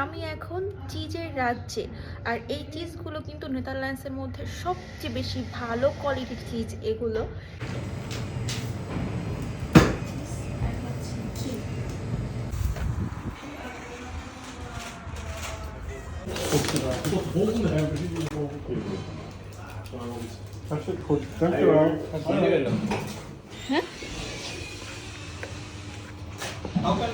আমি এখন চিজের রাজ্যে। আর এই চিজগুলো কিন্তু নেদারল্যান্ডসের মধ্যে সবচেয়ে বেশি ভালো কোয়ালিটির চিজ এগুলো। হ্যাঁ, How can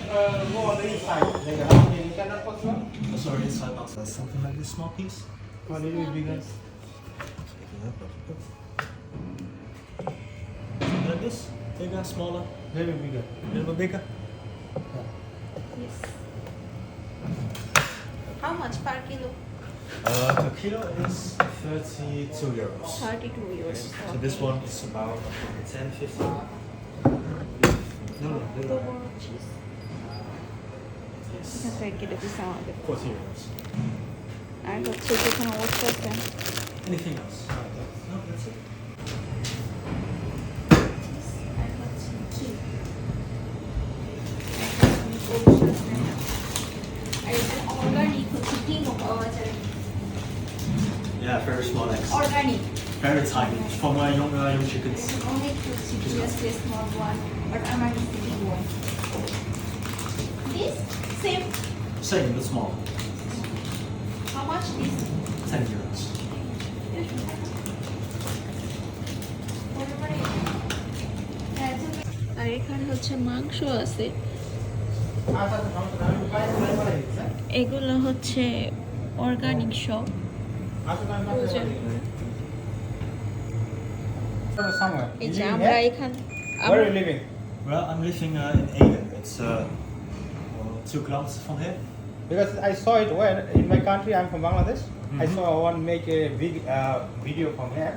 go on the inside? Like how can you cannot put one? Sorry, inside not something like this small piece. A little bit bigger. Something like this, bigger, smaller, Little bigger. a little bit bigger. yes. How much per kilo? Per kilo is 32 euros. 32 euros. So this one is about 10, 15. No, তো বড় cheese Yes. এটা কেটে দিচ্ছে আমাদের। 40 euros. আর হচ্ছে যেখানে oats আছে Anything else? No, that's it. আর হচ্ছে ঘি। আর এখানে অর্গানিক হচ্ছে ডিমও পাওয়া যায়। Yeah, very small eggs. Organic Very tiny. For my young chickens. অনেক হচ্ছে just a small one, but I'm not the big one. This same. Same, but small. How much this? 10 euros. আর এখানে হচ্ছে মাংস আছে, এগুলো হচ্ছে অর্গানিক সব। Somewhere. এই You যে living আমরা here? এখানে Where are you living? Well, I'm living in Eden. It's 2 kilometers from here. Because I saw it where in my country. I'm from Bangladesh. I saw one make a big video from here.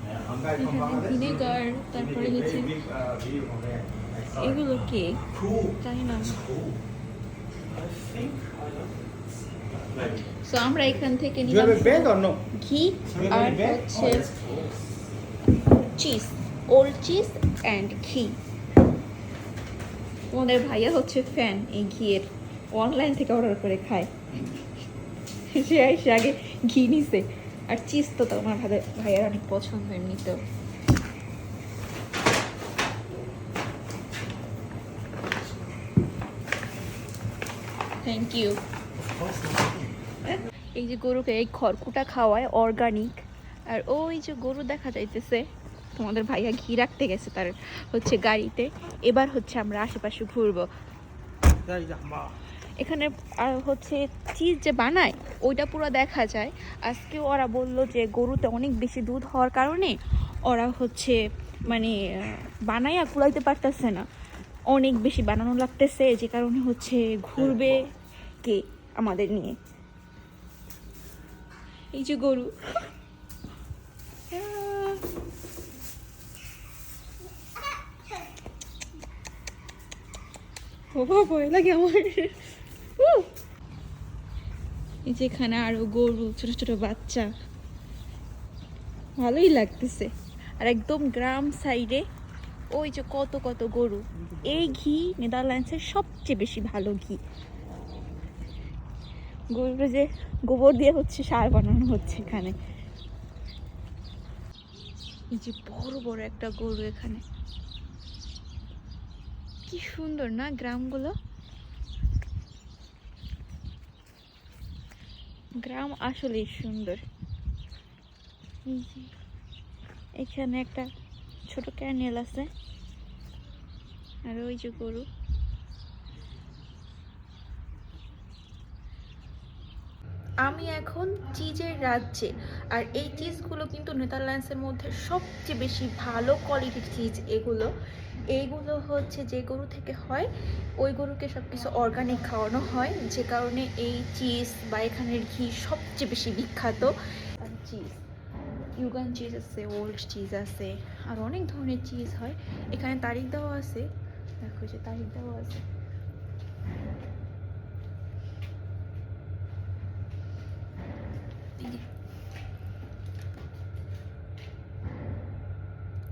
Yeah, One guy from এখানে Bangladesh. Vinegar, He made তারপরে a very হচ্ছে big video from there. I saw it. এগুলো কি cool. জানি না। It's cool. I think I love it. Maybe. So আমরা এখান থেকে Do you have নিলাম a bag or no? ঘি Sorry, আর very bad? হচ্ছে Oh, that's cool. Cheese, old cheese and ঘি। আমাদের ভাইয়া হচ্ছে ফ্যান এই ঘিয়ের, অনলাইন থেকে অর্ডার করে খায়। সে এসে আগে ঘি নিছে, আর চিজ তো আমার ভাইয়ার অনেক পছন্দ এমনিতেও। Thank you. এই যে গরুকে এই খড়কুটা খাওয়ায় অর্গানিক। আর ওই যে গরু দেখা যাইতেছে, তোমাদের ভাইয়া ঘি রাখতে গেছে তার হচ্ছে গাড়িতে। এবার হচ্ছে আমরা আশেপাশে ঘুরবো। এখানে আর হচ্ছে চিজ যে বানায় ওইটা পুরো দেখা যায়। আজকে ওরা বলল যে গরুতে অনেক বেশি দুধ হওয়ার কারণে ওরা হচ্ছে মানে বানাইয়া কুলাইতে পারতেছে না, অনেক বেশি বানানো লাগতেছে, যে কারণে হচ্ছে ঘুরবে কে আমাদের নিয়ে। এই যে গরু, বাবা ভয় লাগে আমার। এই যে এখানে আরো গরু, ছোট ছোট বাচ্চা, ভালোই লাগতেছে। আর একদম গ্রাম সাইডে ওই যে কত কত গরু। এই ঘি নেদারল্যান্ডসের সবচেয়ে বেশি ভালো ঘি। গরুর যে গোবর দিয়ে হচ্ছে সার বানানো হচ্ছে এখানে। এই যে বড় বড় একটা গরু এখানে, কি সুন্দর না গ্রামগুলো। গ্রাম আসলেই সুন্দর। এই যে এখানে একটা ছোট ক্যানেল আছে, আর ওই যে গরু। আমি এখন চিজের রাজ্যে। আর এই চিজগুলো কিন্তু নেদারল্যান্ডসের মধ্যে সবচেয়ে বেশি ভালো কোয়ালিটির চিজ এগুলো। এইগুলো হচ্ছে যে গরু থেকে হয়, ওই গরুকে সব কিছু অর্গানিক খাওয়ানো হয়, যে কারণে এই চিজ বা এখানের ঘি সবচেয়ে বেশি বিখ্যাত। আর চিজ ইউগান চিজ আছে, ওল্ড চিজ আছে, আর অনেক ধরনের চিজ হয়। এখানে তারিখ দেওয়া আছে, দেখো যে তারিখ দেওয়া আছে।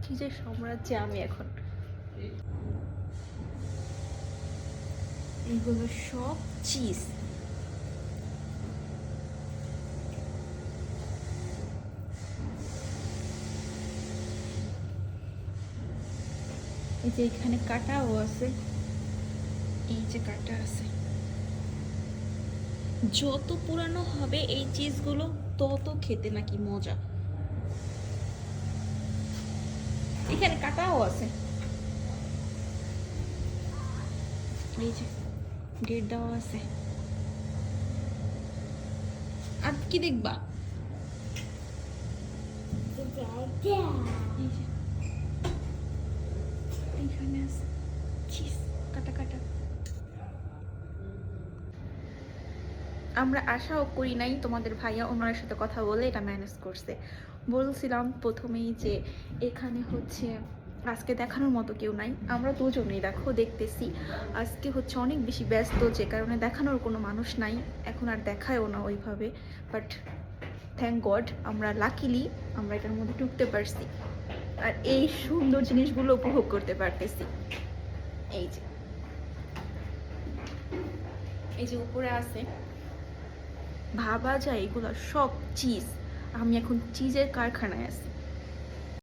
চিজের সাম্রাজ্যে আমি এখন। এগুলো সব চিজ। এই যে এখানে কাটাও আছে, এই যে কাটা আছে। যত পুরানো হবে এই চিজগুলো তত খেতে নাকি মজা। এখানে কাটাও আছে, এই যে ডেট দেওয়া আছে। আর কি দেখবা? এই যে এখানে আছে চিজ কাটা কাটা। আমরা আশাও করি নাই, তোমাদের ভাইয়া ওনার সাথে কথা বলে এটা ম্যানেজ করছে। বলছিলাম প্রথমেই যে এখানে হচ্ছে আজকে দেখানোর মতো কেউ নাই, আমরা দুজনেই দেখো দেখতেছি। আজকে হচ্ছে অনেক বেশি ব্যস্ত, যে কারণে দেখানোর কোনো মানুষ নাই, এখন আর দেখায়ও না ওইভাবে। বাট থ্যাংক গড আমরা লাকিলি আমরা এটার মধ্যে ঢুকতে পারছি আর এই সুন্দর জিনিসগুলো উপভোগ করতে পারতেছি। এই যে এই যে উপরে আছে, ভাবা যায় এগুলো সব চিজ। আমি এখন চিজের কারখানায় আছি।